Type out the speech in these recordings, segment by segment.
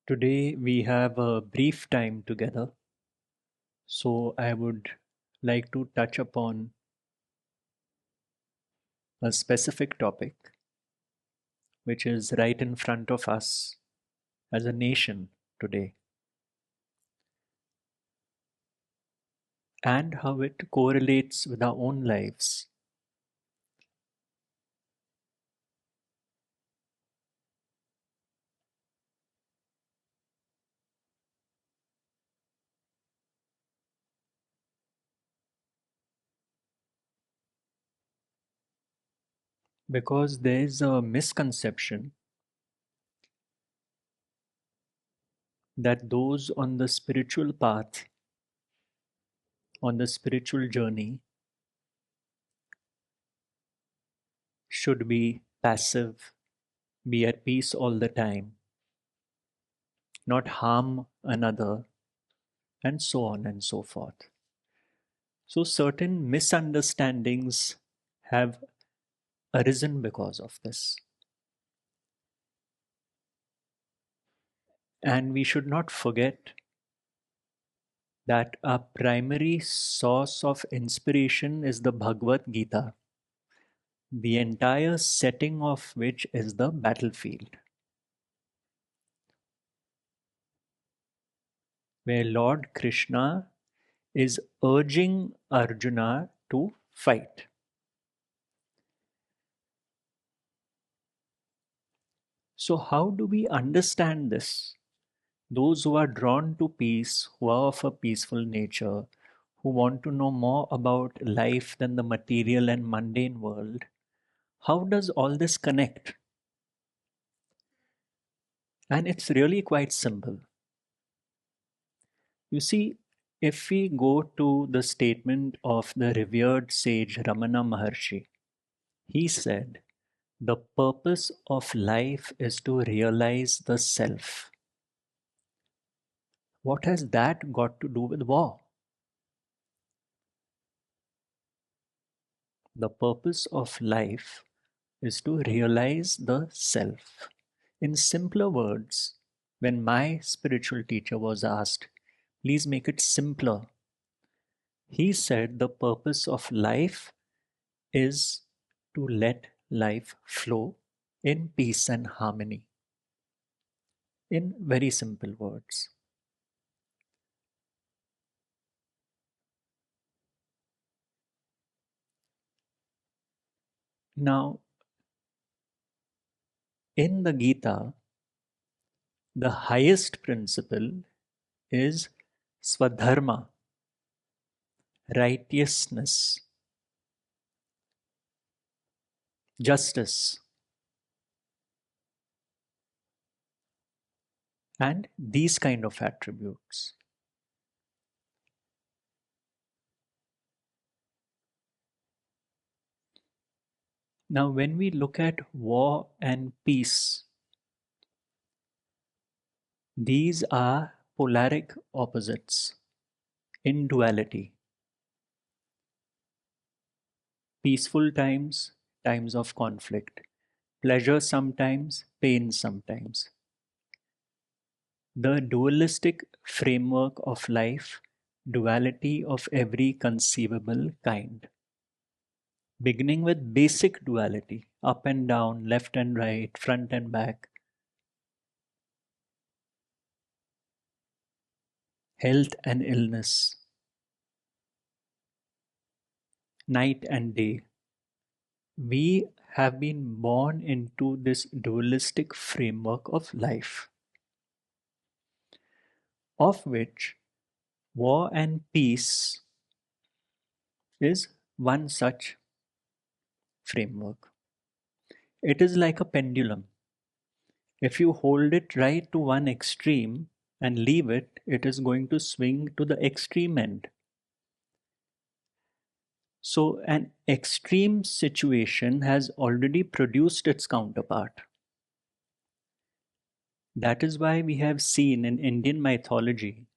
Today we have a brief time together, so I would like to touch upon a specific topic which is right in front of us as a nation today and how it correlates with our own lives. Because there is a misconception that those on the spiritual path, on the spiritual journey, should be passive, be at peace all the time, not harm another, and so on and so forth. So, certain misunderstandings have arisen because of this. And we should not forget that our primary source of inspiration is the Bhagavad Gita, the entire setting of which is the battlefield, where Lord Krishna is urging Arjuna to fight. So, how do we understand this? Those who are drawn to peace, who are of a peaceful nature, who want to know more about life than the material and mundane world, how does all this connect? And it's really quite simple. You see, if we go to the statement of the revered sage Ramana Maharshi, he said, the purpose of life is to realize the self. What has that got to do with war? The purpose of life is to realize the self. In simpler words, when my spiritual teacher was asked, please make it simpler, he said the purpose of life is to let life flow in peace and harmony. In very simple words. Now, in the Gita, the highest principle is swadharma, righteousness, justice, and these kind of attributes. Now, when we look at war and peace, these are polaric opposites in duality. Peaceful times, times of conflict. Pleasure sometimes, pain sometimes. The dualistic framework of life, duality of every conceivable kind. Beginning with basic duality, up and down, left and right, front and back, health and illness, night and day. We have been born into this dualistic framework of life, of which war and peace is one such framework. It is like a pendulum. If you hold it right to one extreme and leave it, it is going to swing to the extreme end. So, an extreme situation has already produced its counterpart. That is why we have seen in Indian mythology,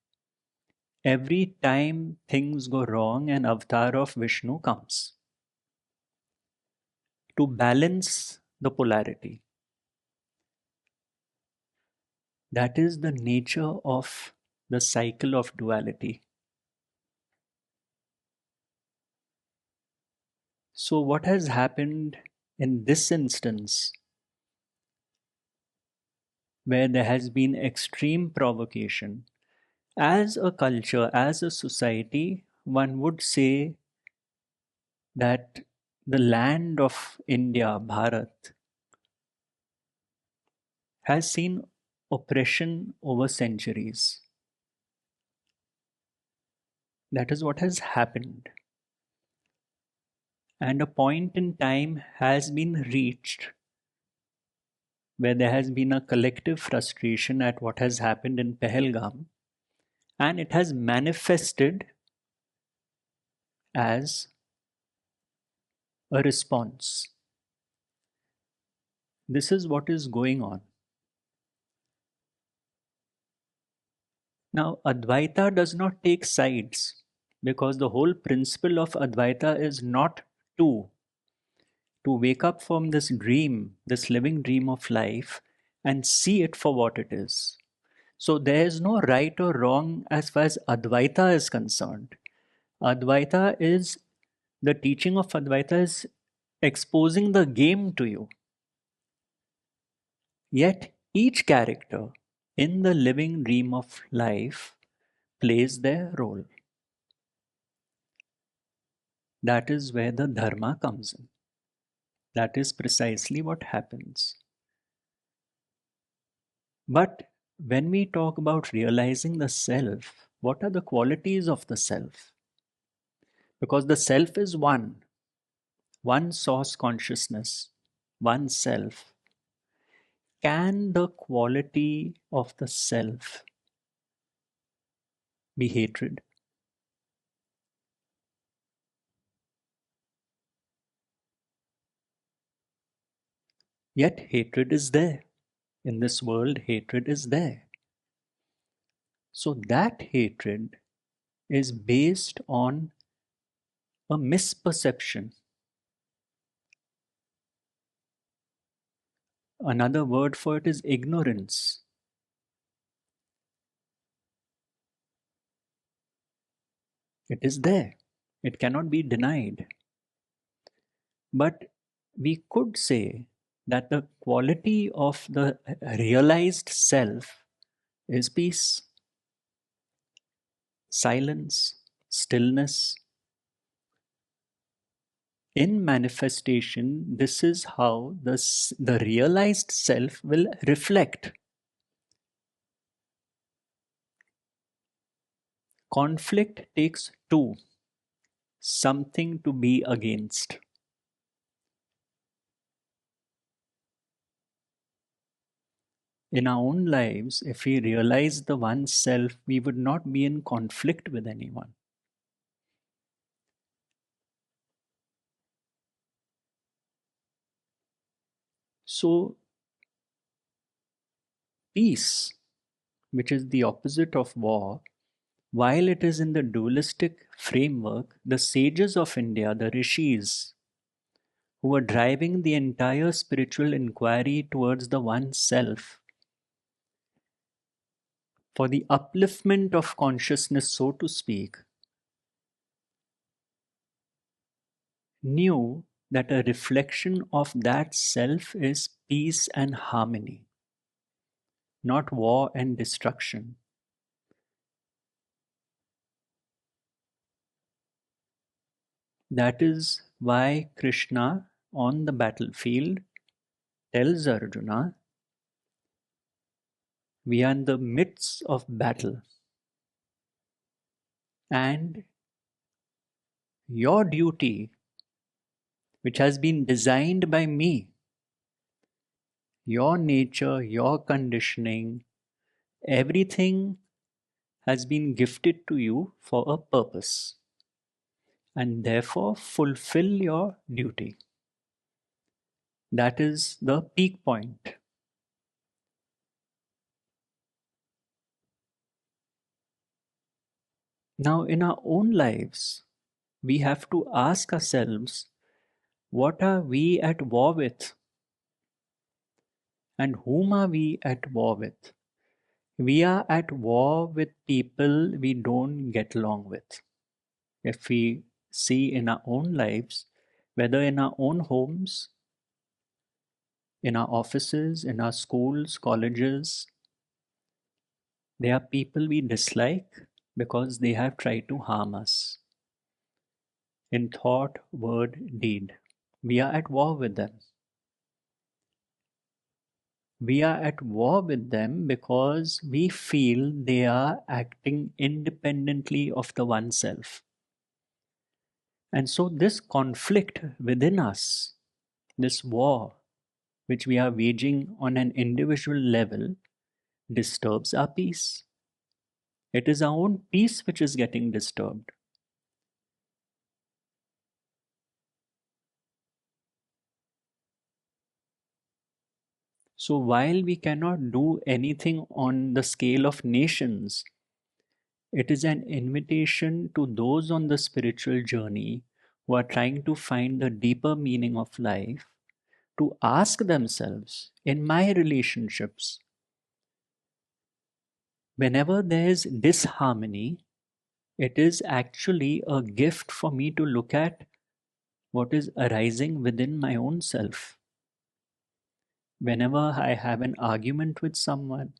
every time things go wrong, an avatar of Vishnu comes to balance the polarity. That is the nature of the cycle of duality. So, what has happened in this instance, where there has been extreme provocation, as a culture, as a society, one would say that the land of India, Bharat, has seen oppression over centuries. That is what has happened. And a point in time has been reached where there has been a collective frustration at what has happened in Pahalgam, and it has manifested as a response. This is what is going on. Now, Advaita does not take sides because the whole principle of Advaita is not to to wake up from this dream, this living dream of life, and see it for what it is. So there is no right or wrong as far as Advaita is concerned. Advaita is the teaching of Advaita is exposing the game to you. Yet each character in the living dream of life plays their role. That is where the dharma comes in. That is precisely what happens. But when we talk about realizing the self, what are the qualities of the self? Because the self is one source consciousness, one self. Can the quality of the self be hatred? Yet hatred is there. In this world, hatred is there. So that hatred is based on a misperception. Another word for it is ignorance. It is there. It cannot be denied. But we could say that the quality of the realized self is peace, silence, stillness. In manifestation, this is how the realized self will reflect. Conflict takes two, something to be against. In our own lives, if we realize the one self, we would not be in conflict with anyone. So, peace, which is the opposite of war, while it is in the dualistic framework, the sages of India, the rishis, who were driving the entire spiritual inquiry towards the one self, for the upliftment of consciousness, so to speak, knew that a reflection of that self is peace and harmony, not war and destruction. That is why Krishna on the battlefield tells Arjuna, we are in the midst of battle, and your duty, which has been designed by me, your nature, your conditioning, everything has been gifted to you for a purpose, and therefore fulfill your duty. That is the peak point. Now, in our own lives, we have to ask ourselves, what are we at war with? And whom are we at war with? We are at war with people we don't get along with. If we see in our own lives, whether in our own homes, in our offices, in our schools, colleges, there are people we dislike because they have tried to harm us in thought, word, deed. We are at war with them. We are at war with them because we feel they are acting independently of the one self. And so, this conflict within us, this war which we are waging on an individual level, disturbs our peace. It is our own peace which is getting disturbed. So, while we cannot do anything on the scale of nations, it is an invitation to those on the spiritual journey who are trying to find the deeper meaning of life to ask themselves in my relationships, whenever there is disharmony, it is actually a gift for me to look at what is arising within my own self. Whenever I have an argument with someone,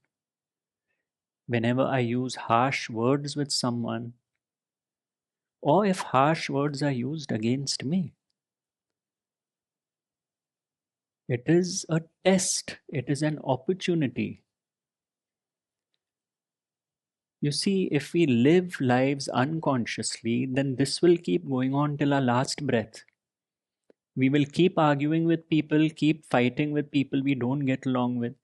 whenever I use harsh words with someone, or if harsh words are used against me, it is a test, it is an opportunity. You see, if we live lives unconsciously, then this will keep going on till our last breath. We will keep arguing with people, keep fighting with people we don't get along with,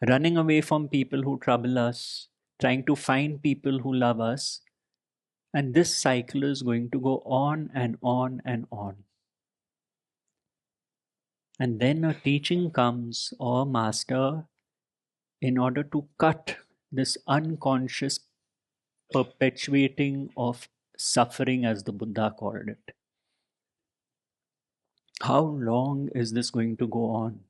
running away from people who trouble us, trying to find people who love us. And this cycle is going to go on and on and on. And then a teaching comes, or master, in order to cut this unconscious perpetuating of suffering, as the Buddha called it. How long is this going to go on?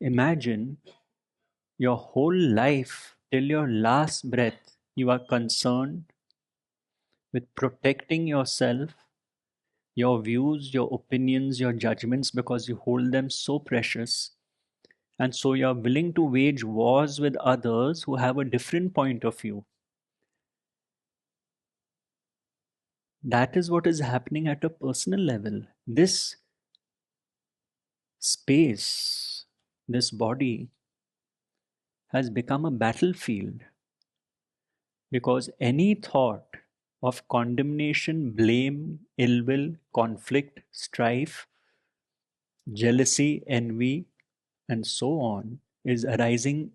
Imagine your whole life, till your last breath, you are concerned with protecting yourself, your views, your opinions, your judgments, because you hold them so precious. And so you're willing to wage wars with others who have a different point of view. That is what is happening at a personal level. This space, this body, has become a battlefield because any thought of condemnation, blame, ill will, conflict, strife, jealousy, envy, and so on is arising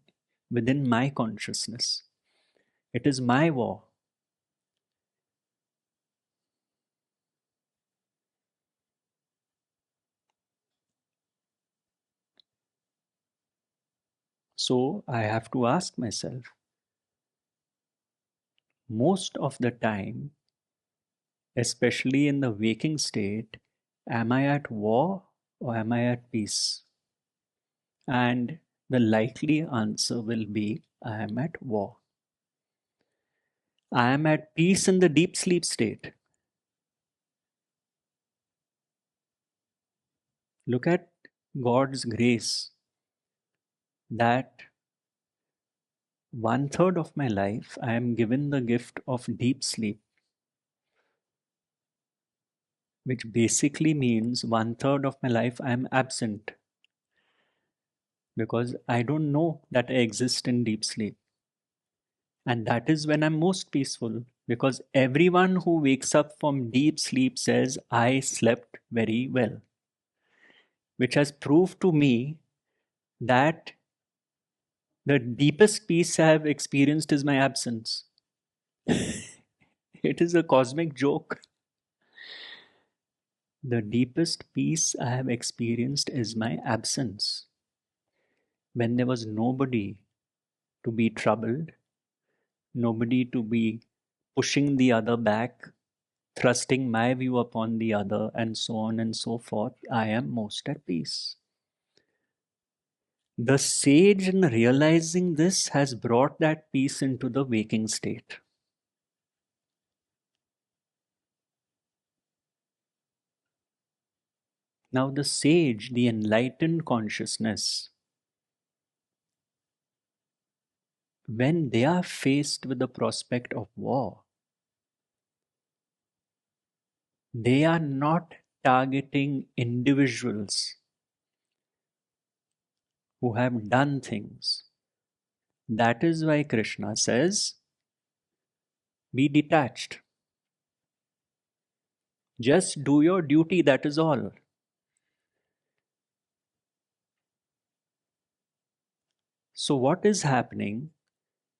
within my consciousness. It is my war. So I have to ask myself, most of the time, especially in the waking state, am I at war or am I at peace? And the likely answer will be, I am at war. I am at peace in the deep sleep state. Look at God's grace that 1/3 of my life I am given the gift of deep sleep, which basically means 1/3 of my life I am absent because I don't know that I exist in deep sleep. And that is when I'm most peaceful because everyone who wakes up from deep sleep says, I slept very well, which has proved to me that the deepest peace I have experienced is my absence. It is a cosmic joke. The deepest peace I have experienced is my absence. When there was nobody to be troubled, nobody to be pushing the other back, thrusting my view upon the other, and so on and so forth, I am most at peace. The sage, in realizing this, has brought that peace into the waking state. Now, the sage, the enlightened consciousness, when they are faced with the prospect of war, they are not targeting individuals who have done things. That is why Krishna says, be detached. Just do your duty, that is all. So, what is happening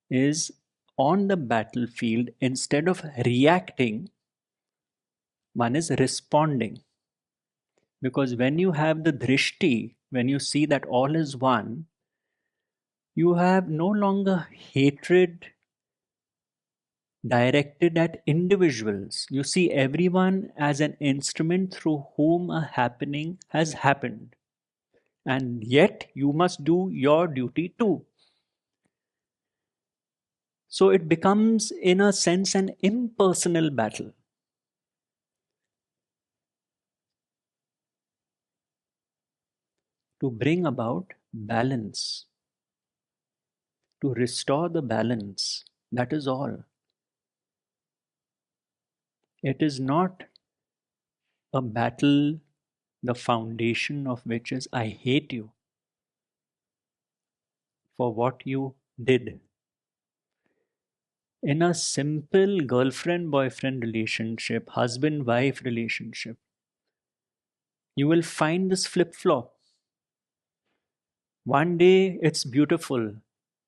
is, on the battlefield, instead of reacting, one is responding. Because when you have the drishti, when you see that all is one, you have no longer hatred directed at individuals. You see everyone as an instrument through whom a happening has happened. And yet you must do your duty too. So it becomes, in a sense, an impersonal battle. To bring about balance, to restore the balance. That is all. It is not a battle, the foundation of which is I hate you for what you did. In a simple girlfriend boyfriend relationship, husband wife relationship, you will find this flip flop. One day it's beautiful,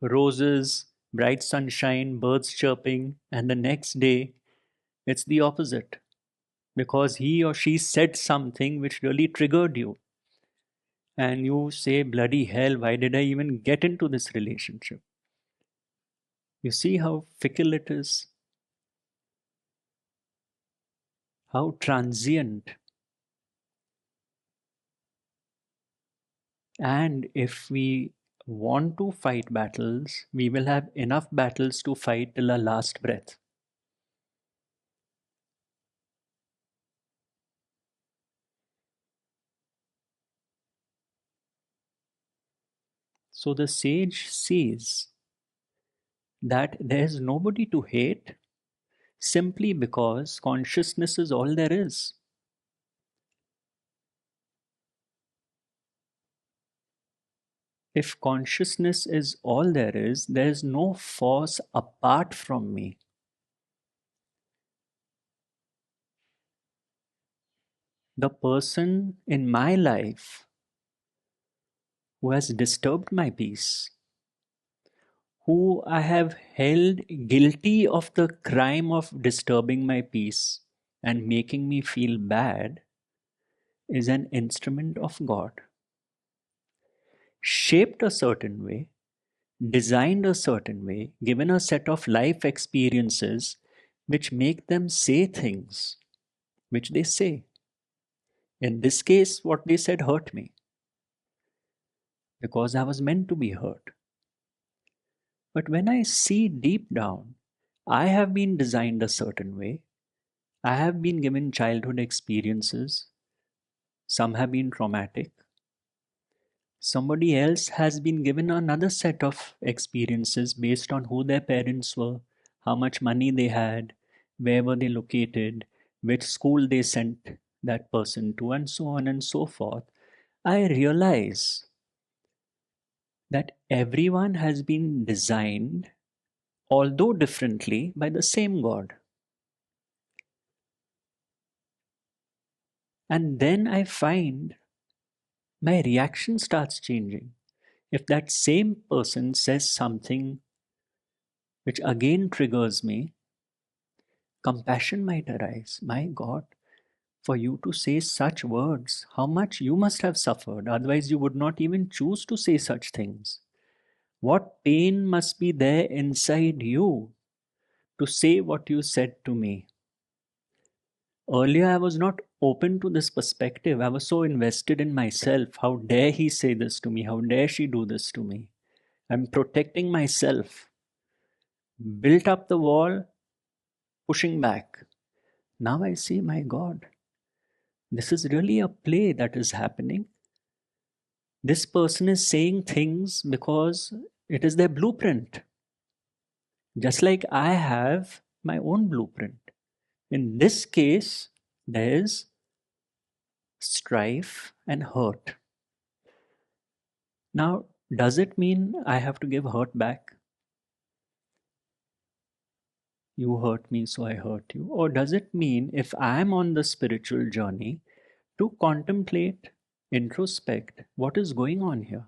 roses, bright sunshine, birds chirping, and the next day it's the opposite, because he or she said something which really triggered you. And you say, bloody hell, why did I even get into this relationship? You see how fickle it is, how transient. And if we want to fight battles, we will have enough battles to fight till our last breath. So the sage sees that there is nobody to hate simply because consciousness is all there is. If consciousness is all there is no force apart from me. The person in my life who has disturbed my peace, who I have held guilty of the crime of disturbing my peace and making me feel bad, is an instrument of God. Shaped a certain way, designed a certain way, given a set of life experiences which make them say things which they say. In this case, what they said hurt me because I was meant to be hurt. But when I see deep down, I have been designed a certain way. I have been given childhood experiences. Some have been traumatic. Somebody else has been given another set of experiences based on who their parents were, how much money they had, where were they located, which school they sent that person to, and so on and so forth. I realize that everyone has been designed, although differently, by the same God. And then I find my reaction starts changing. If that same person says something which again triggers me, compassion might arise. My God, for you to say such words, how much you must have suffered. Otherwise, you would not even choose to say such things. What pain must be there inside you to say what you said to me? Earlier, I was not open to this perspective. I was so invested in myself. How dare he say this to me? How dare she do this to me? I'm protecting myself. Built up the wall, pushing back. Now I see, my God, this is really a play that is happening. This person is saying things because it is their blueprint. Just like I have my own blueprint. In this case, there is strife and hurt. Now, does it mean I have to give hurt back? You hurt me, so I hurt you. Or does it mean if I'm on the spiritual journey to contemplate, introspect what is going on here?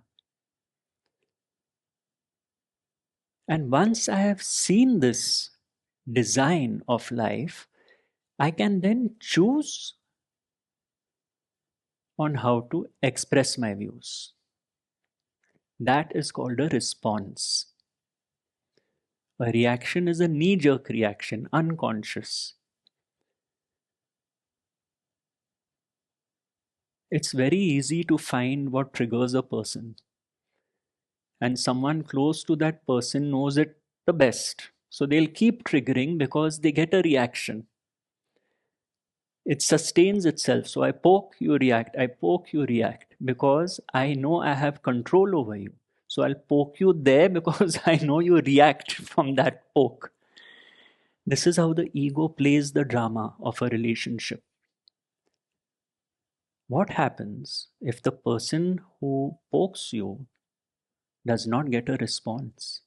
And once I have seen this design of life, I can then choose on how to express my views. That is called a response. A reaction is a knee-jerk reaction, unconscious. It's very easy to find what triggers a person. And someone close to that person knows it the best. So they'll keep triggering because they get a reaction. It sustains itself. So I poke, you react. I poke, you react. Because I know I have control over you. So I'll poke you there because I know you react from that poke. This is how the ego plays the drama of a relationship. What happens if the person who pokes you does not get a response?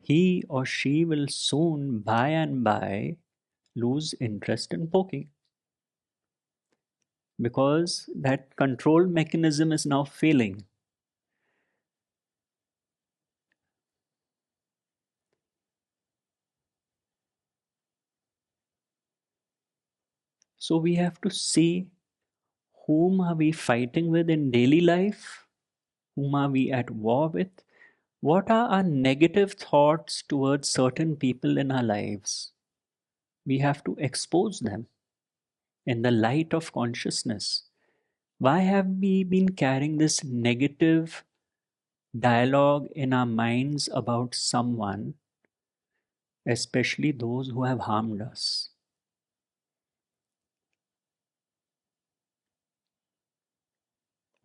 He or she will soon, by and by, lose interest in poking. Because that control mechanism is now failing. So we have to see whom are we fighting with in daily life? Whom are we at war with? What are our negative thoughts towards certain people in our lives? We have to expose them in the light of consciousness. Why have we been carrying this negative dialogue in our minds about someone, especially those who have harmed us?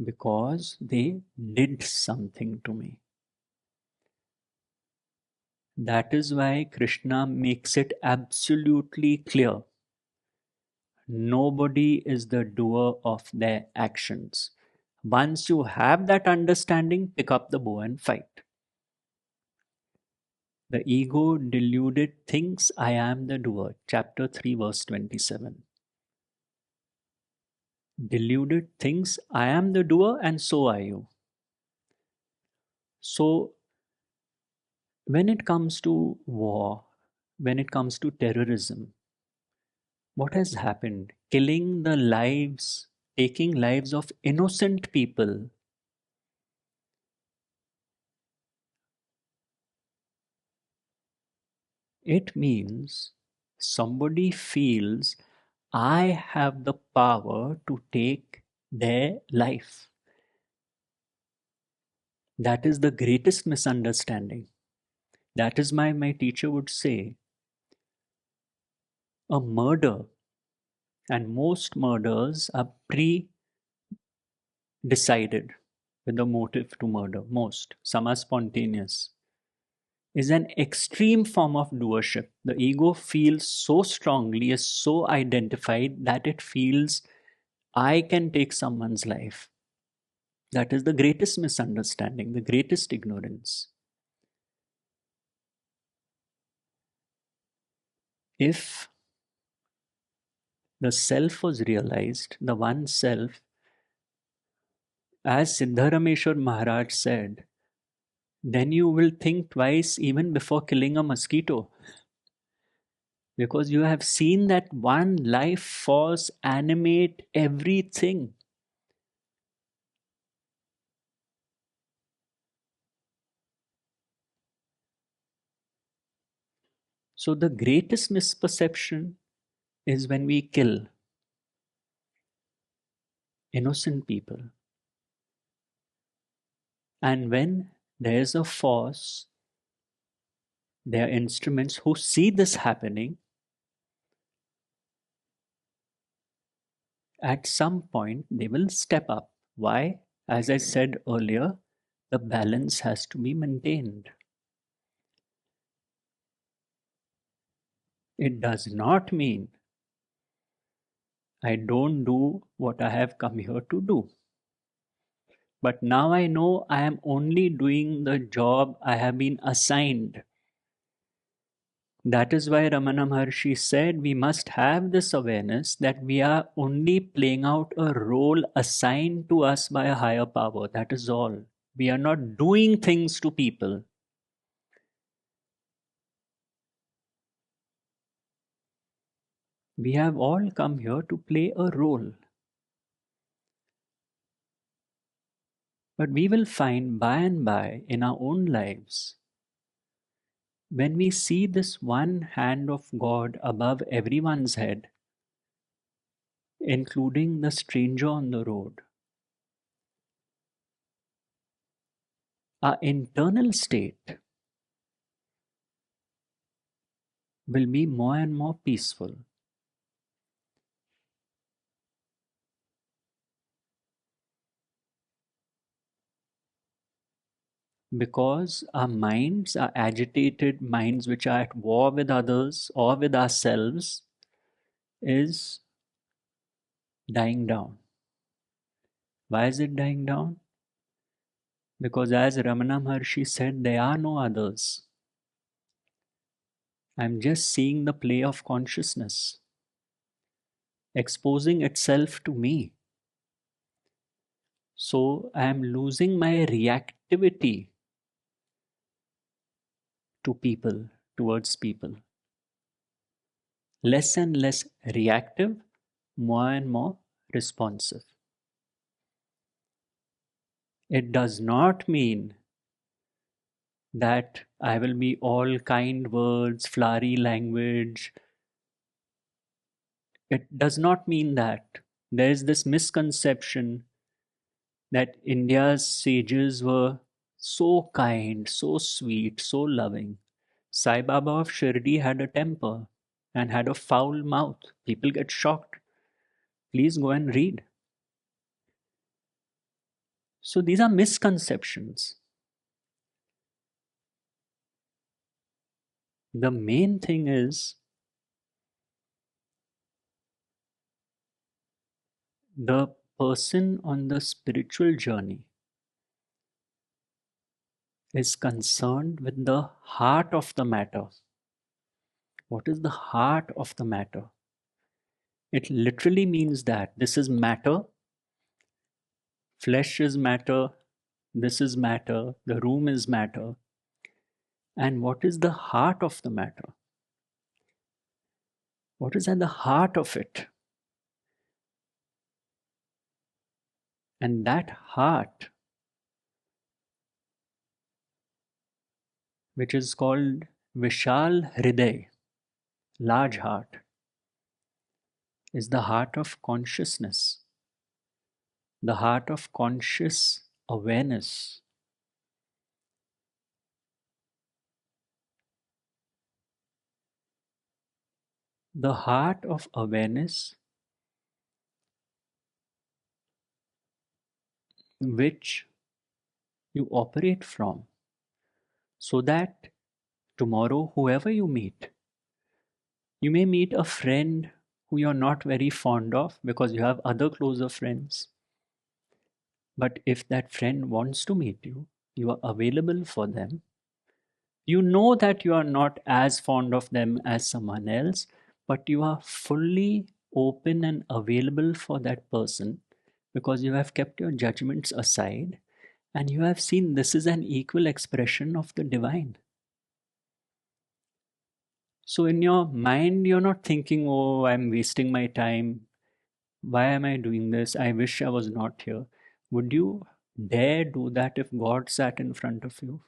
Because they did something to me. That is why Krishna makes it absolutely clear. Nobody is the doer of their actions. Once you have that understanding, pick up the bow and fight. The ego deluded thinks I am the doer. Chapter 3, verse 27. Deluded thinks I am the doer and so are you. So, when it comes to war, when it comes to terrorism, what has happened? Killing the lives, taking lives of innocent people. It means somebody feels I have the power to take their life. That is the greatest misunderstanding. That is why my teacher would say a murder, and most murders are pre-decided with the motive to murder. Most. Some are spontaneous. Is an extreme form of doership. The ego feels so strongly, is so identified that it feels I can take someone's life. That is the greatest misunderstanding, the greatest ignorance. If the self was realized, the one self, as Siddharameshwar Maharaj said, then you will think twice even before killing a mosquito. Because you have seen that one life force animate everything. So the greatest misperception is when we kill innocent people. And when there's a force, there are instruments who see this happening, at some point they will step up. Why? As I said earlier, the balance has to be maintained. It does not mean I don't do what I have come here to do. But now I know I am only doing the job I have been assigned. That is why Ramana Maharshi said we must have this awareness that we are only playing out a role assigned to us by a higher power. That is all. We are not doing things to people. We have all come here to play a role. But we will find by and by in our own lives, when we see this one hand of God above everyone's head, including the stranger on the road, our internal state will be more and more peaceful. Because our minds, our agitated minds, which are at war with others or with ourselves, is dying down. Why is it dying down? Because as Ramana Maharshi said, there are no others. I'm just seeing the play of consciousness exposing itself to me. So I am losing my reactivity to people, towards people. Less and less reactive, more and more responsive. It does not mean that I will be all kind words, flowery language. It does not mean that. There is this misconception that India's sages were so kind, so sweet, so loving. Sai Baba of Shirdi had a temper and had a foul mouth. People get shocked. Please go and read. So these are misconceptions. The main thing is the person on the spiritual journey is concerned with the heart of the matter. What is the heart of the matter? It literally means that this is matter, flesh is matter, this is matter, the room is matter. And what is the heart of the matter? What is at the heart of it? And that heart, which is called Vishal Hriday, large heart, is the heart of consciousness, the heart of conscious awareness. The heart of awareness which you operate from, so that tomorrow, whoever you meet, you may meet a friend who you're not very fond of because you have other closer friends. But if that friend wants to meet you, you are available for them. You know that you are not as fond of them as someone else, but you are fully open and available for that person because you have kept your judgments aside and you have seen this is an equal expression of the divine. So in your mind, you're not thinking, oh, I'm wasting my time. Why am I doing this? I wish I was not here. Would you dare do that if God sat in front of you?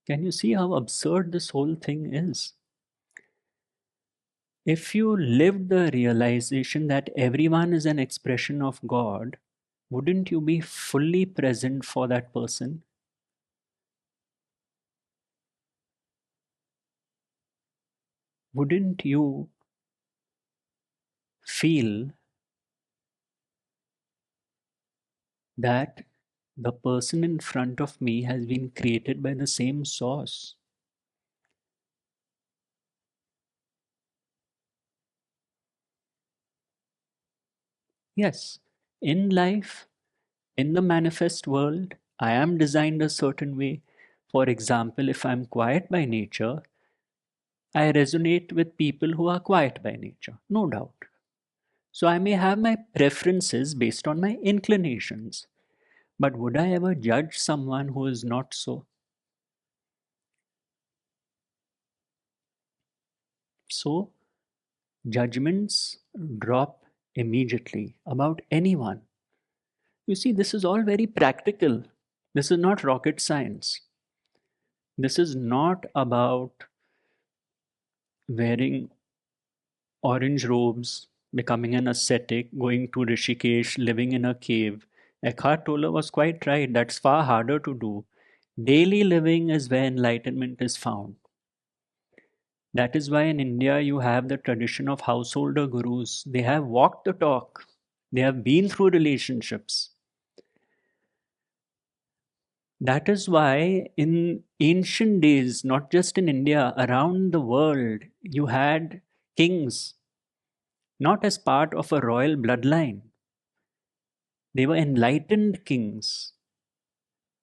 Can you see how absurd this whole thing is? If you lived the realization that everyone is an expression of God, wouldn't you be fully present for that person? Wouldn't you feel that the person in front of me has been created by the same source? Yes, in life, in the manifest world, I am designed a certain way. For example, if I'm quiet by nature, I resonate with people who are quiet by nature, no doubt. So I may have my preferences based on my inclinations, but would I ever judge someone who is not so? So judgments drop immediately about anyone. You see, this is all very practical. This is not rocket science. This is not about wearing orange robes, becoming an ascetic, going to Rishikesh, living in a cave. Eckhart Tolle was quite right. That's far harder to do. Daily living is where enlightenment is found. That is why in India you have the tradition of householder gurus. They have walked the talk, they have been through relationships. That is why in ancient days, not just in India, around the world, you had kings, not as part of a royal bloodline. They were enlightened kings.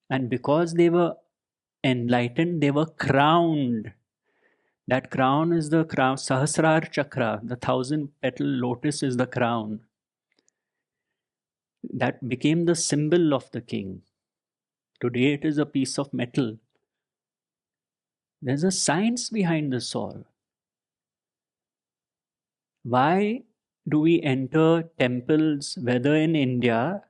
And because they were enlightened, they were crowned. That crown is the crown, Sahasrar Chakra, the thousand petal lotus is the crown. That became the symbol of the king. Today it is a piece of metal. There's a science behind this all. Why do we enter temples, whether in India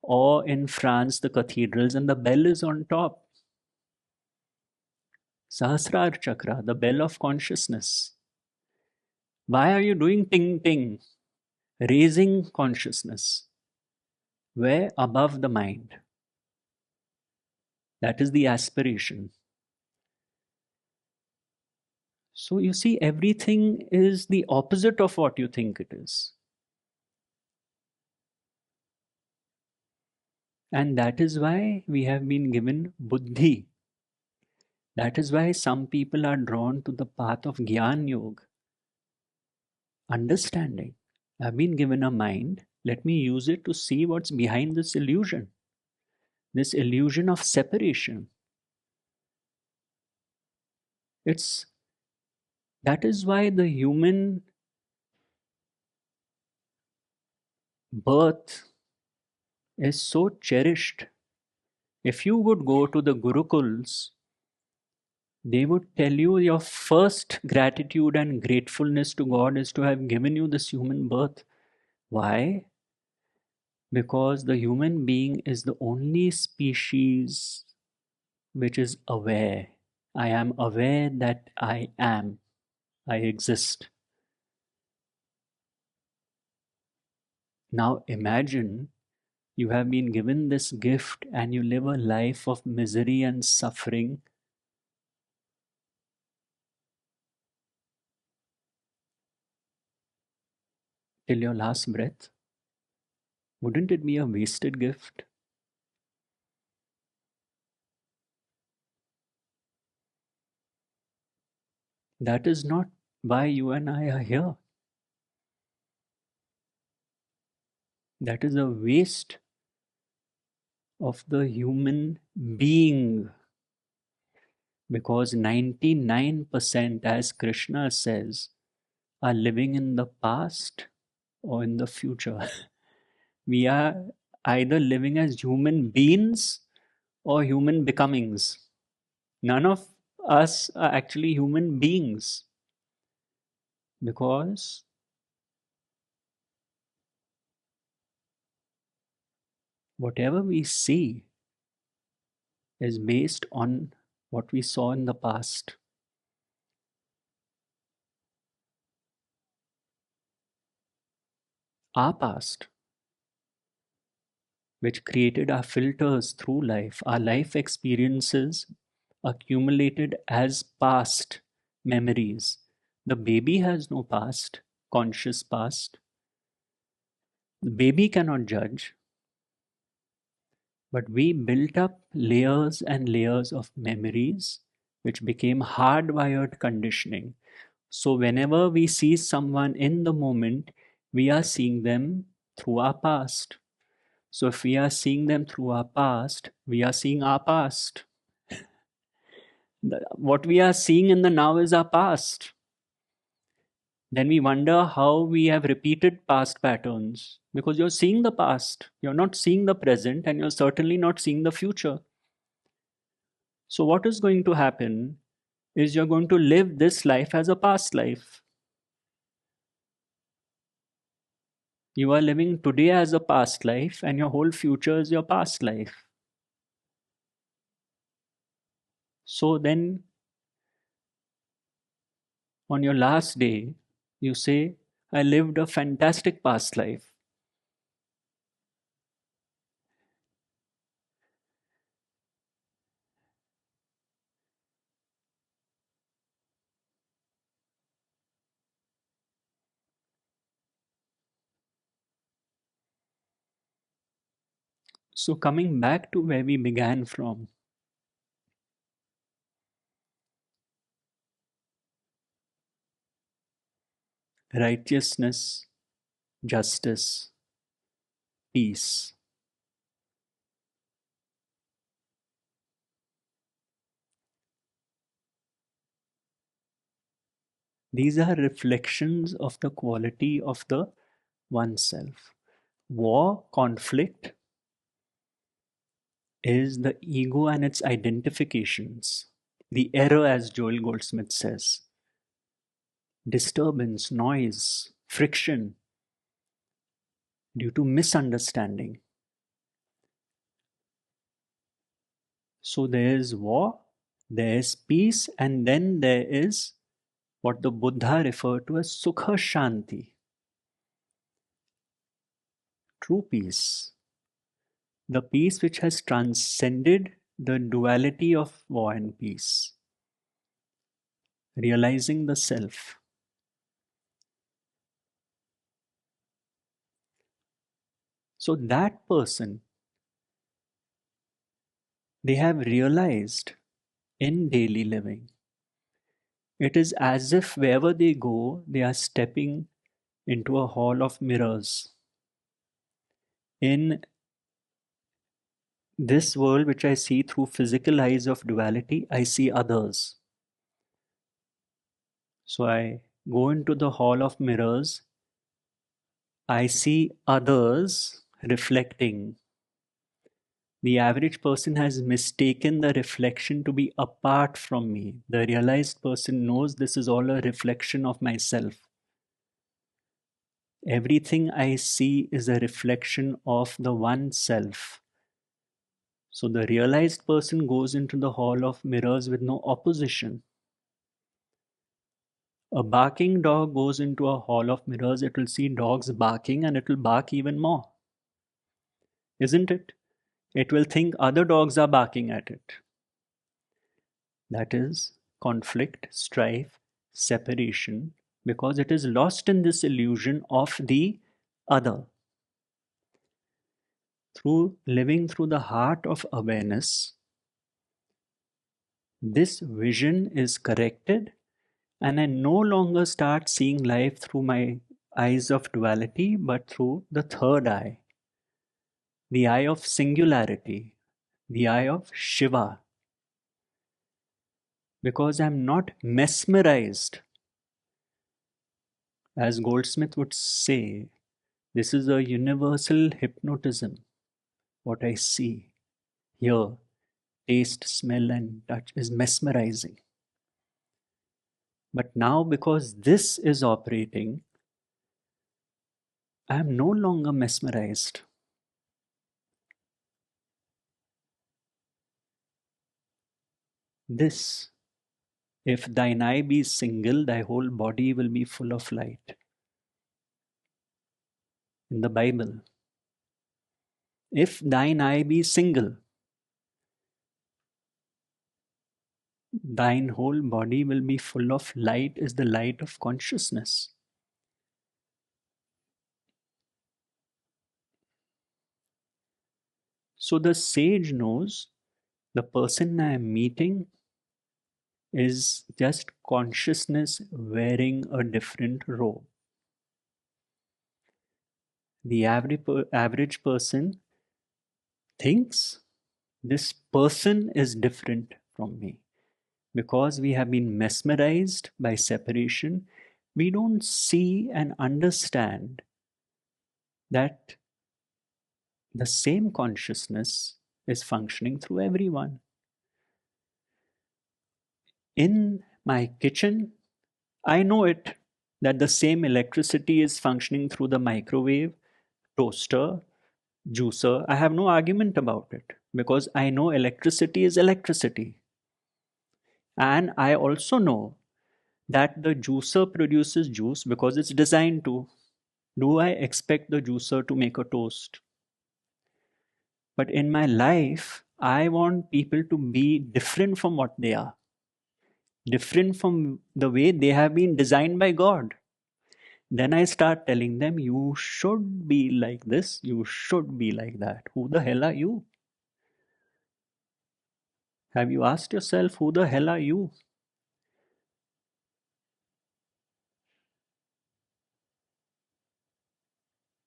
or in France, the cathedrals, and the bell is on top? Sahasrar Chakra, the bell of consciousness. Why are you doing ting ting? Raising consciousness. Where? Above the mind. That is the aspiration. So you see, everything is the opposite of what you think it is. And that is why we have been given buddhi. That is why some people are drawn to the path of Gyan Yoga, understanding. I've been given a mind, let me use it to see what's behind this illusion of separation. It's that is why the human birth is so cherished. If you would go to the Gurukuls, they would tell you your first gratitude and gratefulness to God is to have given you this human birth. Why? Because the human being is the only species which is aware. I am aware that I am, I exist. Now imagine you have been given this gift and you live a life of misery and suffering till your last breath. Wouldn't it be a wasted gift? That is not why you and I are here. That is a waste of the human being, because 99%, as Krishna says, are living in the past or in the future. We are either living as human beings or human becomings. None of us are actually human beings, because whatever we see is based on what we saw in the past. our past, which created our filters through life, our life experiences accumulated as past memories. The baby has no past, conscious past. The baby cannot judge, but we built up layers and layers of memories which became hardwired conditioning. So, whenever we see someone in the moment, we are seeing them through our past. So, if we are seeing them through our past, we are seeing our past. What we are seeing in the now is our past. Then we wonder how we have repeated past patterns because you're seeing the past, you're not seeing the present, and you're certainly not seeing the future. So, what is going to happen is you're going to live this life as a past life. You are living today as a past life, and your whole future is your past life. So, then on your last day, you say, I lived a fantastic past life. So, coming back to where we began from, righteousness, justice, peace. These are reflections of the quality of the oneself. War, conflict is the ego and its identifications. The error, as Joel Goldsmith says, disturbance, noise, friction due to misunderstanding. So there is war, there is peace, and then there is what the Buddha referred to as sukha, shanti, true peace. The peace which has transcended the duality of war and peace, realizing the self. So that person, they have realized in daily living, it is as if wherever they go, they are stepping into a hall of mirrors. In this world, which I see through physical eyes of duality, I see others. So I go into the hall of mirrors, I see others reflecting. The average person has mistaken the reflection to be apart from me. The realized person knows this is all a reflection of myself. Everything I see is a reflection of the one self. So the realized person goes into the hall of mirrors with no opposition. A barking dog goes into a hall of mirrors, it will see dogs barking and it will bark even more. Isn't it? It will think other dogs are barking at it. That is conflict, strife, separation, because it is lost in this illusion of the other. Through living through the heart of awareness, this vision is corrected, and I no longer start seeing life through my eyes of duality, but through the third eye, the eye of singularity, the eye of Shiva. Because I'm not mesmerized. As Goldsmith would say, this is a universal hypnotism. What I see, hear, taste, smell, and touch is mesmerizing. But now, because this is operating, I am no longer mesmerized. This, if thine eye be single, thy whole body will be full of light. in the Bible. If thine eye be single, thine whole body will be full of light, is the light of consciousness. So the sage knows the person I am meeting is just consciousness wearing a different robe. The average person thinks this person is different from me. Because we have been mesmerized by separation, we don't see and understand that the same consciousness is functioning through everyone. In my kitchen, I know it that the same electricity is functioning through the microwave, toaster, juicer. I have no argument about it because I know electricity is electricity. And I also know that the juicer produces juice because it's designed to. Do I expect the juicer to make a toast? But in my life, I want people to be different from what they are, different from the way they have been designed by God. Then I start telling them, you should be like this, you should be like that. Who the hell are you? Have you asked yourself, who the hell are you?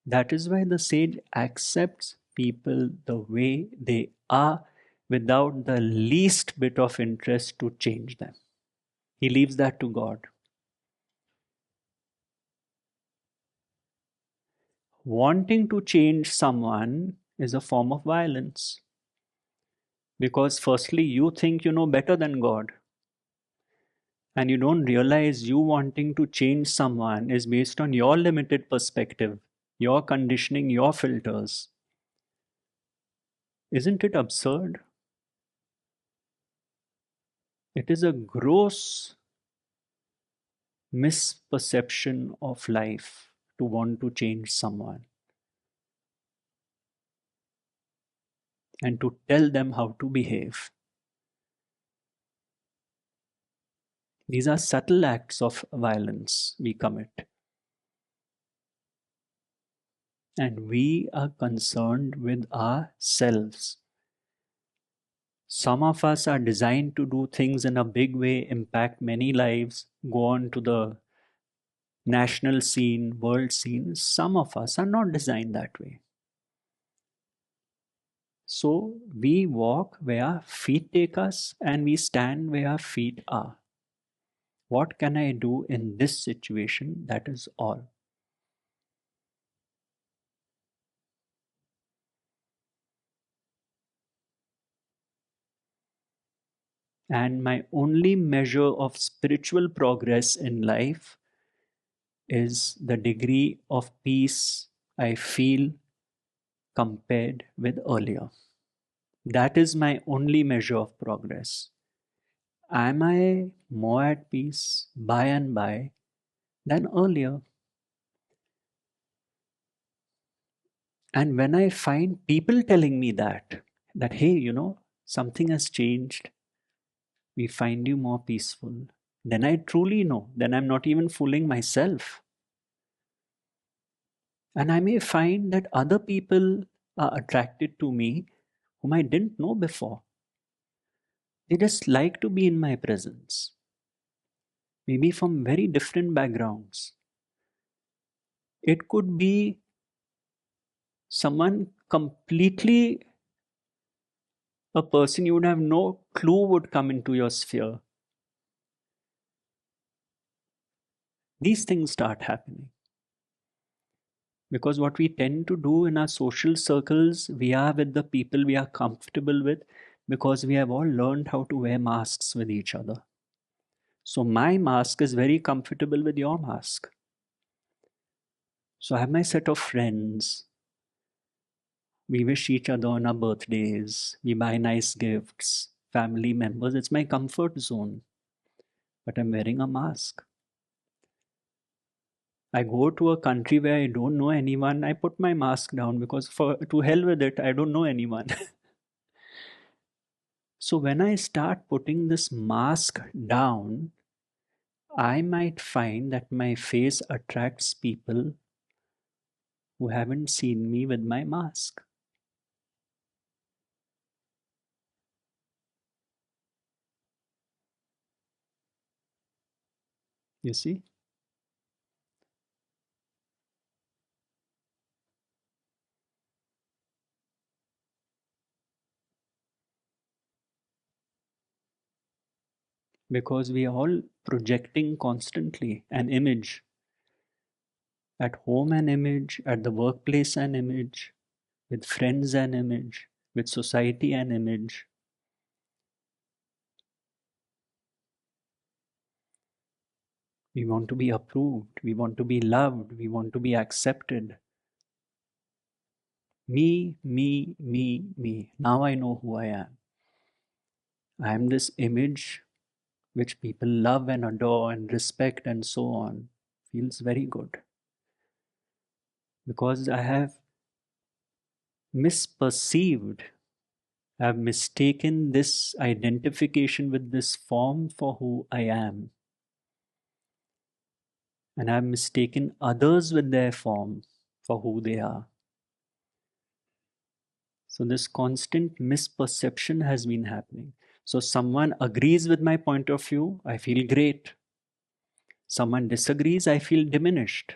That is why the sage accepts people the way they are without the least bit of interest to change them. He leaves that to God. Wanting to change someone is a form of violence. Because, firstly, you think you know better than God. And you don't realize you wanting to change someone is based on your limited perspective, your conditioning, your filters. Isn't it absurd? It is a gross misperception of life to want to change someone and to tell them how to behave. These are subtle acts of violence we commit. And we are concerned with ourselves. Some of us are designed to do things in a big way, impact many lives, go on to the national scene, world scene. Some of us are not designed that way. So we walk where our feet take us and we stand where our feet are. What can I do in this situation? That is all. And my only measure of spiritual progress in life is the degree of peace I feel compared with earlier. That is my only measure of progress. Am I more at peace by and by than earlier? And when I find people telling me that hey, something has changed, we find you more peaceful, then I truly know, then I'm not even fooling myself. And I may find that other people are attracted to me whom I didn't know before. They just like to be in my presence, maybe from very different backgrounds. It could be someone completely, a person you would have no clue would come into your sphere. These things start happening. Because what we tend to do in our social circles, we are with the people we are comfortable with because we have all learned how to wear masks with each other. So my mask is very comfortable with your mask. So I have my set of friends. We wish each other on our birthdays. We buy nice gifts. Family members. It's my comfort zone. But I'm wearing a mask. I go to a country where I don't know anyone, I put my mask down because to hell with it, I don't know anyone. So when I start putting this mask down, I might find that my face attracts people who haven't seen me with my mask. You see? Because we are all projecting constantly an image. At home, an image, at the workplace, an image, with friends, an image, with society, an image. We want to be approved, we want to be loved, we want to be accepted. Me, me, me, me. Now I know who I am. I am this image which people love and adore and respect and so on. Feels very good. Because I have misperceived, I have mistaken this identification with this form for who I am. And I have mistaken others with their form for who they are. So this constant misperception has been happening. So someone agrees with my point of view, I feel great. Someone disagrees, I feel diminished.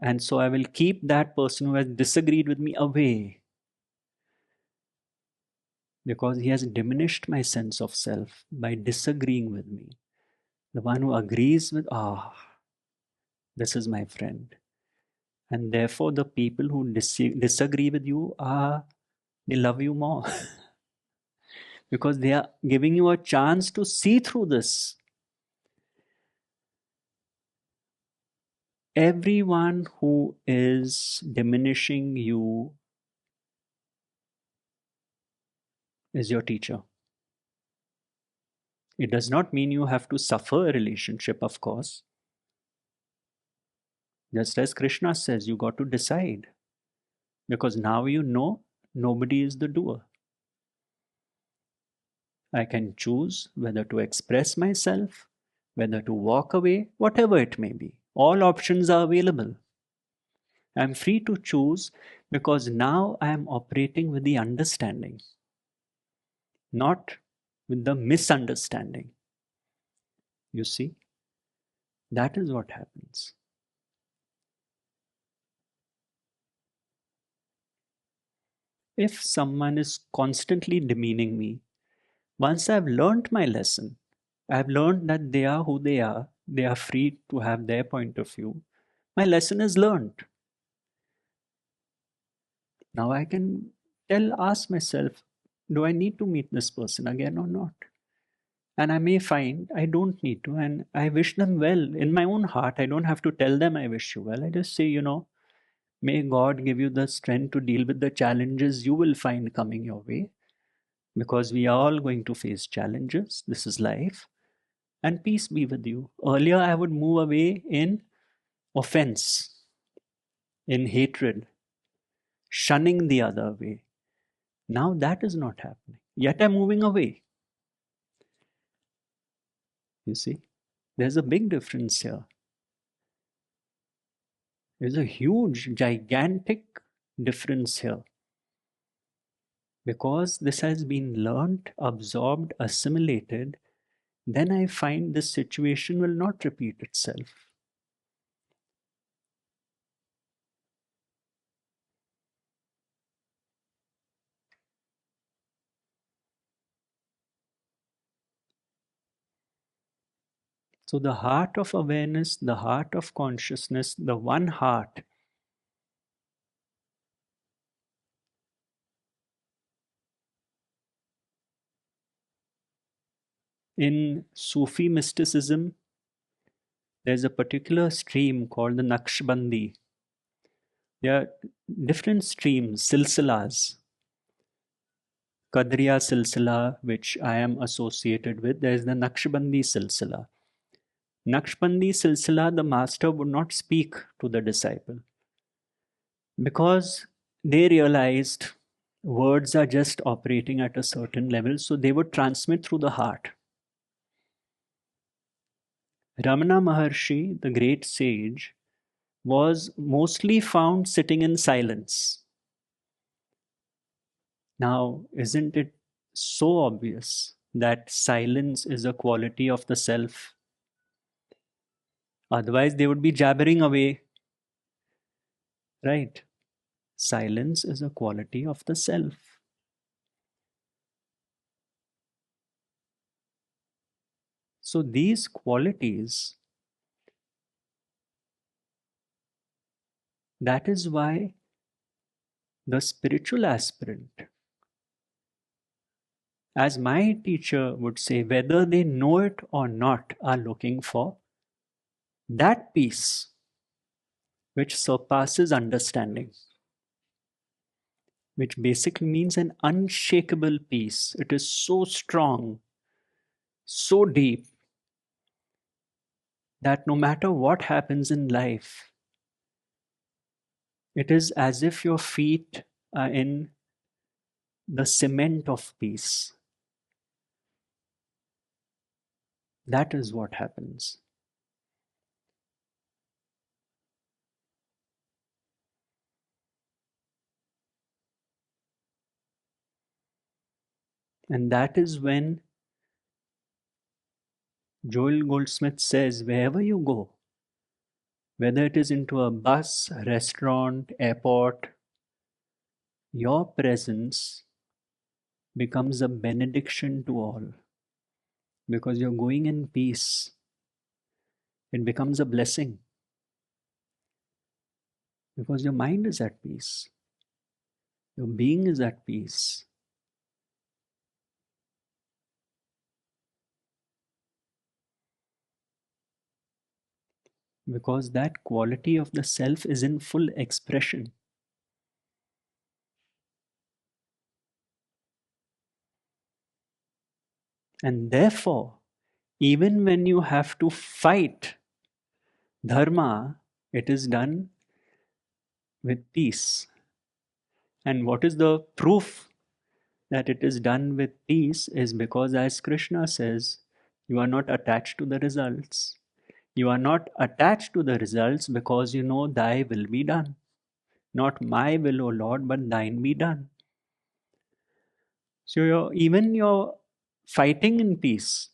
And so I will keep that person who has disagreed with me away because he has diminished my sense of self by disagreeing with me. The one who agrees with, this is my friend. And therefore, the people who disagree with you they love you more because they are giving you a chance to see through this. Everyone who is diminishing you is your teacher. It does not mean you have to suffer a relationship, of course. Just as Krishna says, you got to decide. Because now you know nobody is the doer. I can choose whether to express myself, whether to walk away, whatever it may be. All options are available. I'm free to choose because now I am operating with the understanding, not with the misunderstanding. You see, that is what happens. If someone is constantly demeaning me, once I've learned my lesson, I've learned that they are who they are free to have their point of view. My lesson is learned. Now I can ask myself, do I need to meet this person again or not? And I may find I don't need to, and I wish them well. In my own heart, I don't have to tell them I wish you well. I just say, may God give you the strength to deal with the challenges you will find coming your way. Because we are all going to face challenges. This is life. And peace be with you. Earlier, I would move away in offense, in hatred, shunning the other way. Now that is not happening. Yet I'm moving away. You see, there's a big difference here. There's a huge, gigantic difference here. Because this has been learnt, absorbed, assimilated, then I find this situation will not repeat itself. So the heart of awareness, the heart of consciousness, the one heart in Sufi mysticism, there's a particular stream called the Naqshbandi. There are different streams, silsilas. Qadriya silsila, which I am associated with, there is the Naqshbandi silsila. Naqshbandi Silsila, the master would not speak to the disciple because they realized words are just operating at a certain level, so they would transmit through the heart. Ramana Maharshi, the great sage, was mostly found sitting in silence. Now, isn't it so obvious that silence is a quality of the self? Otherwise, they would be jabbering away, right? Silence is a quality of the self. So, these qualities, that is why the spiritual aspirant, as my teacher would say, whether they know it or not, are looking for that peace which surpasses understanding, which basically means an unshakable peace. It is so strong, so deep, that no matter what happens in life, it is as if your feet are in the cement of peace. That is what happens. And that is when Joel Goldsmith says, wherever you go, whether it is into a bus, restaurant, airport, your presence becomes a benediction to all because you're going in peace. It becomes a blessing because your mind is at peace, your being is at peace. Because that quality of the self is in full expression. And therefore, even when you have to fight dharma, it is done with peace. And what is the proof that it is done with peace is because, as Krishna says, you are not attached to the results. You are not attached to the results because you know thy will be done. Not my will, O Lord, but thine be done. So even you're fighting in peace.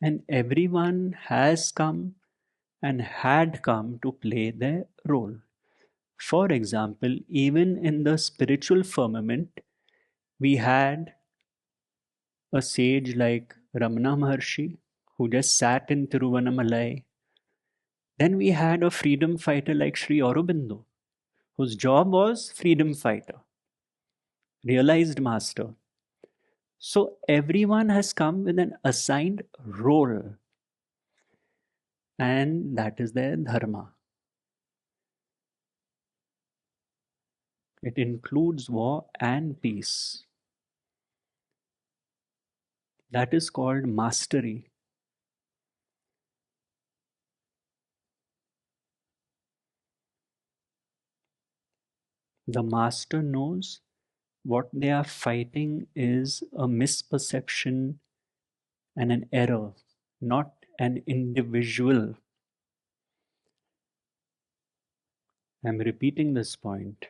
And everyone has come and had come to play their role. For example, even in the spiritual firmament, we had a sage like Ramana Maharshi who just sat in Tiruvannamalai. Then we had a freedom fighter like Sri Aurobindo, whose job was freedom fighter, realized master. So everyone has come with an assigned role, and that is their dharma. It includes war and peace. That is called mastery. The master knows what they are fighting is a misperception and an error, not an individual. I'm repeating this point.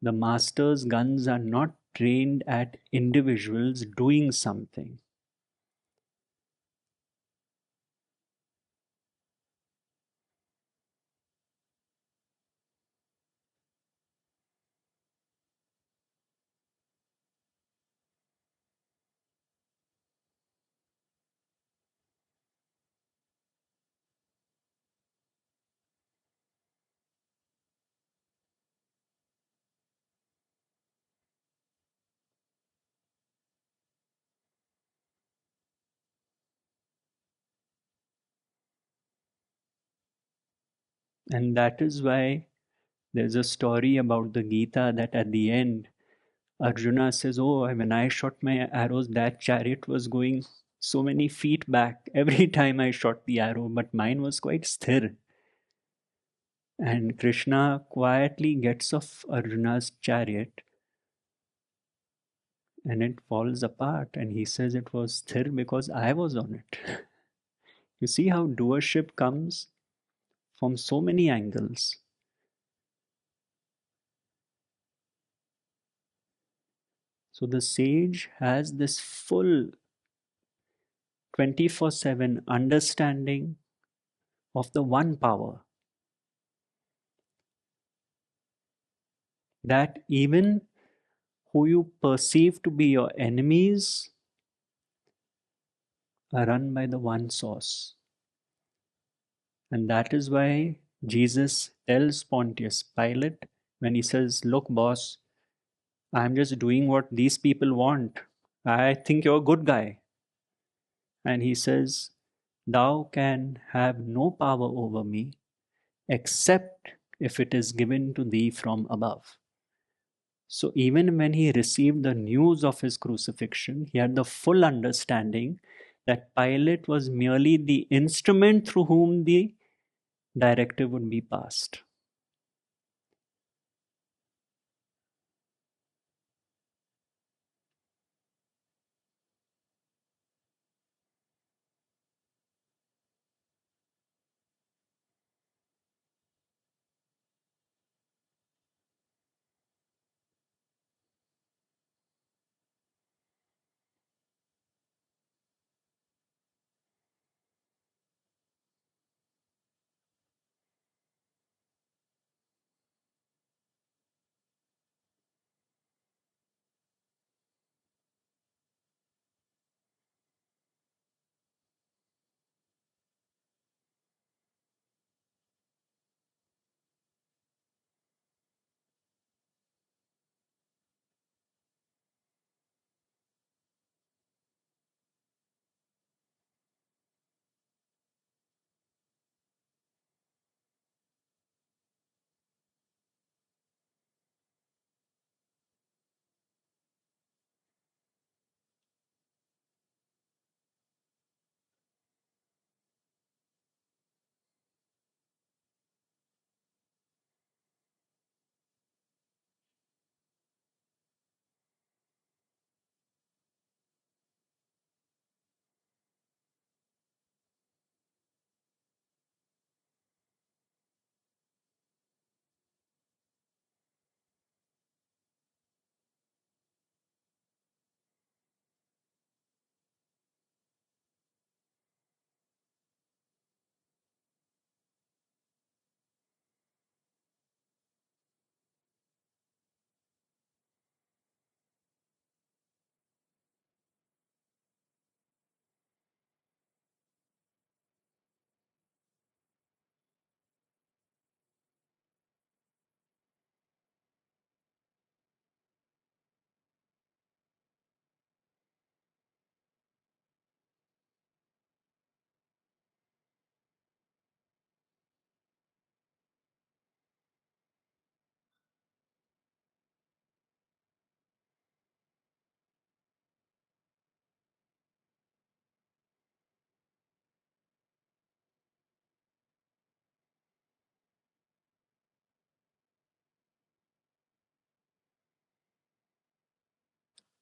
The master's guns are not trained at individuals doing something. And that is why there's a story about the Gita that at the end, Arjuna says, "Oh, when I shot my arrows, that chariot was going so many feet back every time I shot the arrow, but mine was quite sthir." And Krishna quietly gets off Arjuna's chariot and it falls apart. And he says it was sthir because I was on it. You see how doership comes from so many angles. So the sage has this full 24/7 understanding of the one power, that even who you perceive to be your enemies are run by the one source. And that is why Jesus tells Pontius Pilate when he says, "Look, boss, I'm just doing what these people want. I think you're a good guy." And he says, "Thou can have no power over me except if it is given to thee from above." So even when he received the news of his crucifixion, he had the full understanding that Pilate was merely the instrument through whom the directive would be passed.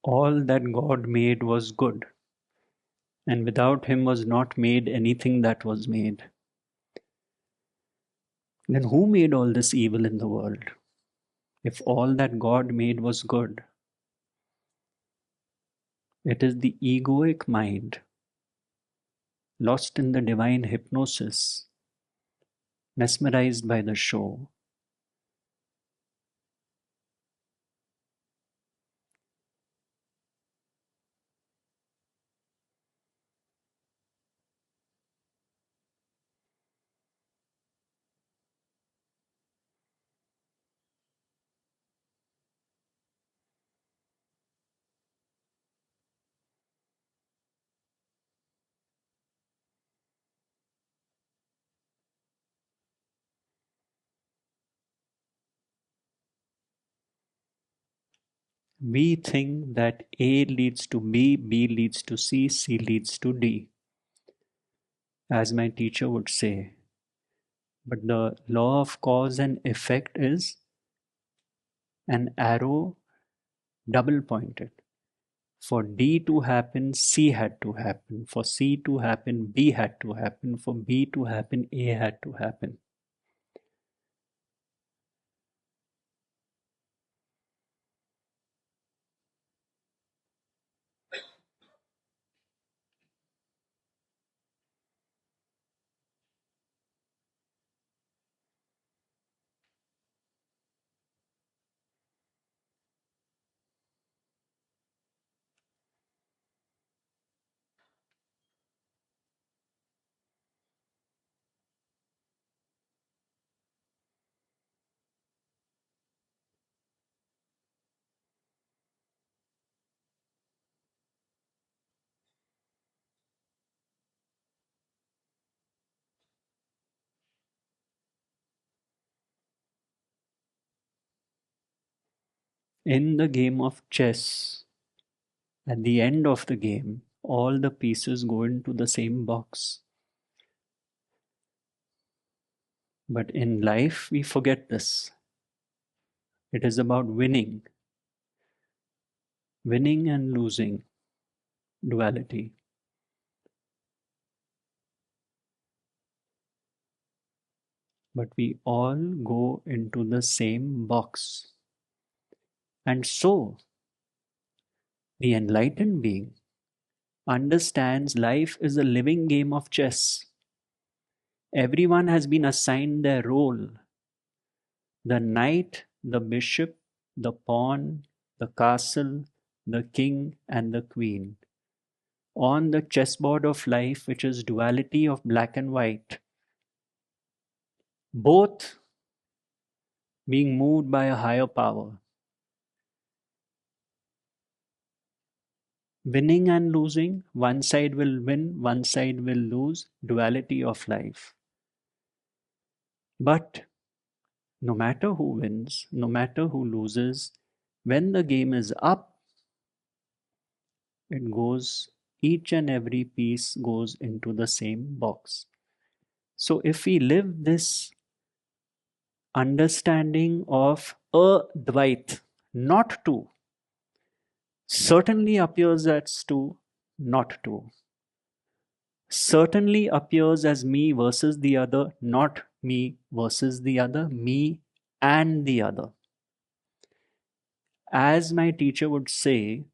All that God made was good, and without him was not made anything that was made. Then who made all this evil in the world? If all that God made was good, it is the egoic mind, lost in the divine hypnosis, mesmerized by the show. we think that A leads to B, B leads to C, C leads to D, as my teacher would say. But the law of cause and effect is an arrow double pointed. For D to happen, C had to happen. For C to happen, B had to happen. For B to happen, A had to happen. In the game of chess, at the end of the game, all the pieces go into the same box. But in life, we forget this. It is about winning and losing, duality. But we all go into the same box. And so, the enlightened being understands life is a living game of chess. Everyone has been assigned their role. The knight, the bishop, the pawn, the castle, the king, and the queen. On the chessboard of life, which is duality of black and white, both being moved by a higher power. Winning and losing, one side will win, one side will lose, duality of life. But no matter who wins, no matter who loses, when the game is up, it goes, each and every piece goes into the same box. So if we live this understanding of Advaita, not two, certainly appears as two, not two. Certainly appears as me versus the other, not me versus the other, me and the other. As my teacher would say,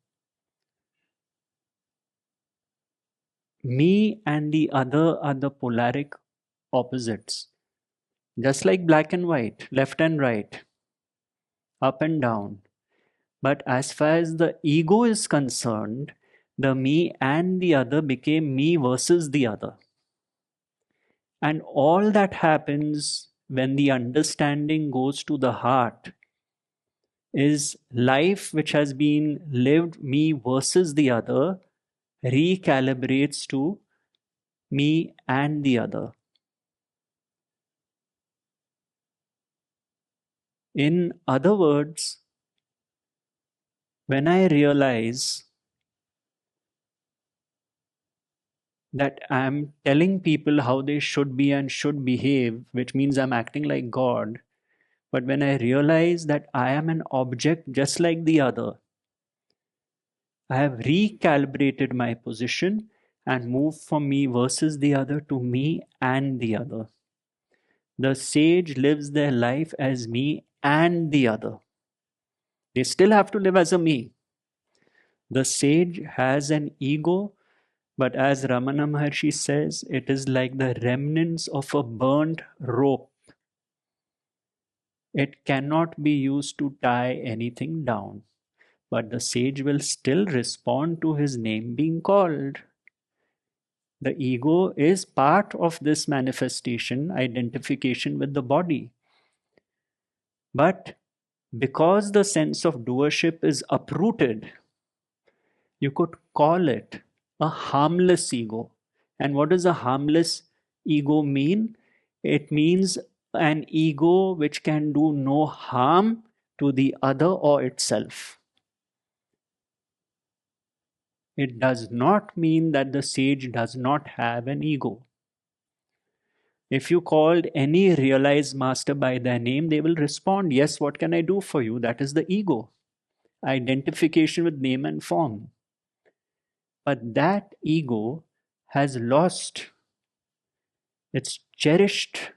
me and the other are the polaric opposites. Just like black and white, left and right, up and down. But as far as the ego is concerned, the me and the other became me versus the other. And all that happens when the understanding goes to the heart is life which has been lived me versus the other recalibrates to me and the other. In other words, when I realize that I'm telling people how they should be and should behave, which means I'm acting like God, but when I realize that I am an object just like the other, I have recalibrated my position and moved from me versus the other to me and the other. The sage lives their life as me and the other. They still have to live as a me. The sage has an ego, but as Ramana Maharshi says, it is like the remnants of a burnt rope. It cannot be used to tie anything down, but the sage will still respond to his name being called. The ego is part of this manifestation, identification with the body. But because the sense of doership is uprooted, you could call it a harmless ego. And what does a harmless ego mean? It means an ego which can do no harm to the other or itself. It does not mean that the sage does not have an ego. If you called any realized master by their name, they will respond, yes, what can I do for you? That is the ego, identification with name and form. But that ego has lost its cherished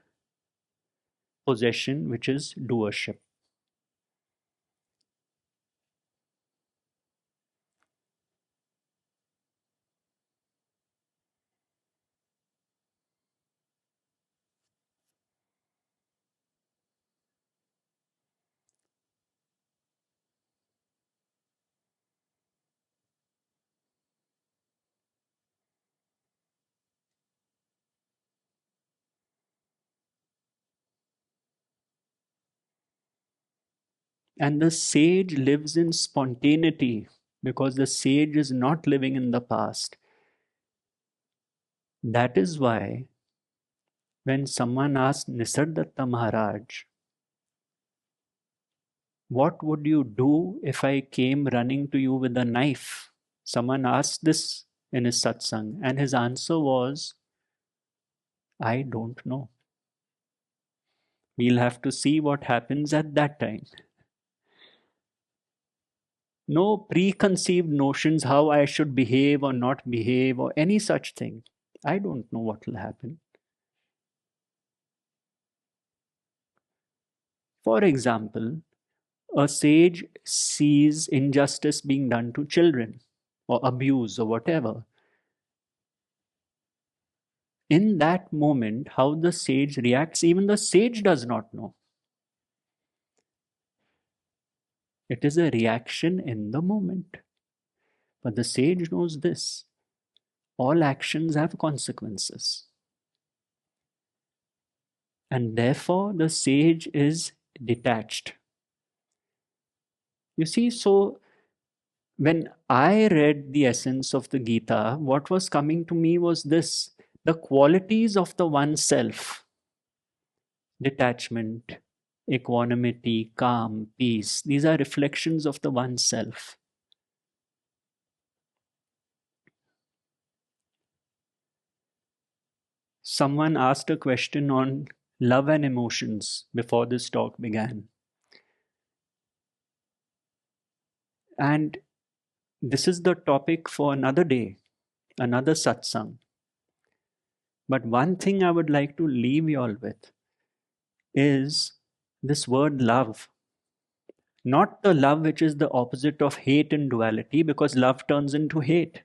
possession, which is doership. And the sage lives in spontaneity because the sage is not living in the past. That is why when someone asked Nisargadatta Maharaj, what would you do if I came running to you with a knife? Someone asked this in his satsang, and his answer was, I don't know. We'll have to see what happens at that time. No preconceived notions how I should behave or not behave or any such thing. I don't know what will happen. For example, a sage sees injustice being done to children or abuse or whatever. In that moment, how the sage reacts, even the sage does not know. It is a reaction in the moment. But the sage knows this. All actions have consequences. And therefore, the sage is detached. You see, so when I read the essence of the Gita, what was coming to me was this: the qualities of the one self, detachment, equanimity, calm, peace, these are reflections of the one self. Someone asked a question on love and emotions before this talk began. And this is the topic for another day, another satsang. But one thing I would like to leave you all with is this word love. Not the love which is the opposite of hate and duality, because love turns into hate.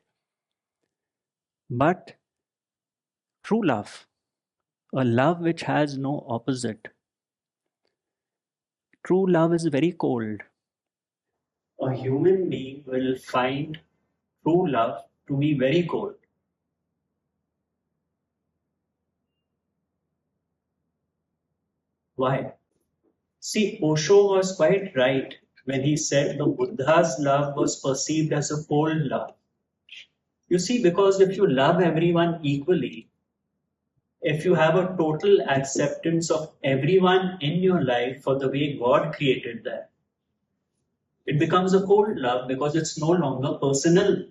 But true love, a love which has no opposite. True love is very cold. A human being will find true love to be very cold. Why? See, Osho was quite right when he said the Buddha's love was perceived as a cold love. You see, because if you love everyone equally, if you have a total acceptance of everyone in your life for the way God created them, it becomes a cold love because it's no longer personal.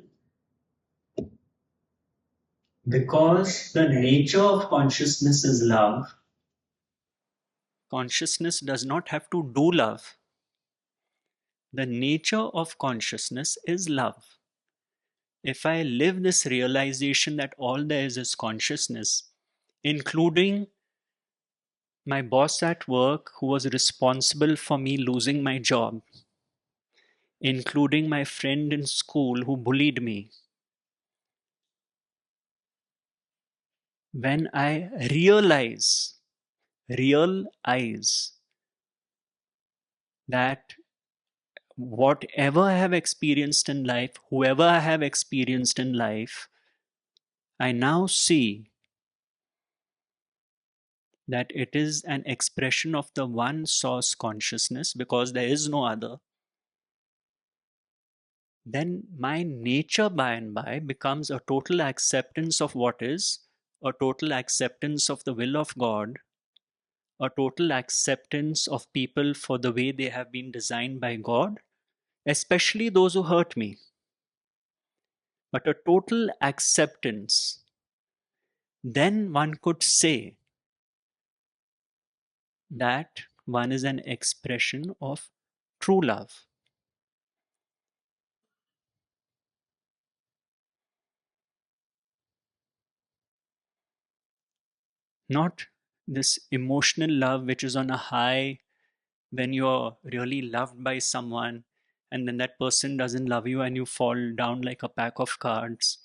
Because the nature of consciousness is love, consciousness does not have to do love. The nature of consciousness is love. If I live this realization that all there is consciousness, including my boss at work who was responsible for me losing my job, including my friend in school who bullied me, when I realize that whatever I have experienced in life, whoever I have experienced in life, I now see that it is an expression of the one source consciousness because there is no other, then my nature by and by becomes a total acceptance of what is, a total acceptance of the will of God, a total acceptance of people for the way they have been designed by God, especially those who hurt me. but a total acceptance, then one could say that one is an expression of true love. Not this emotional love which is on a high when you're really loved by someone and then that person doesn't love you and you fall down like a pack of cards.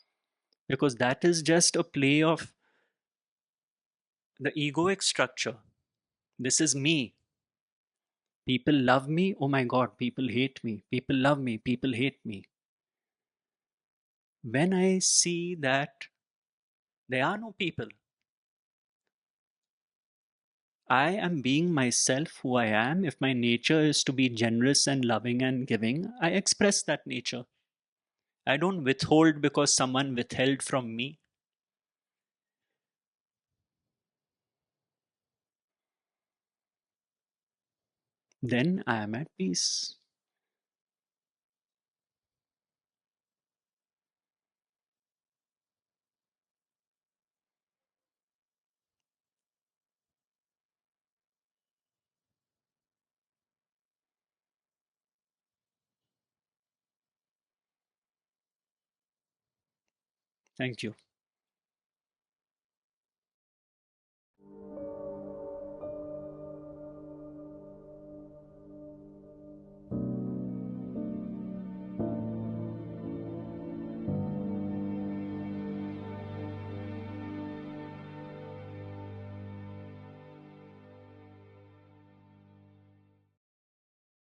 Because that is just a play of the egoic structure. This is me. People love me. Oh my God, people hate me. People love me. People hate me. When I see that there are no people, I am being myself who I am. If my nature is to be generous and loving and giving, I express that nature. I don't withhold because someone withheld from me. Then I am at peace. Thank you.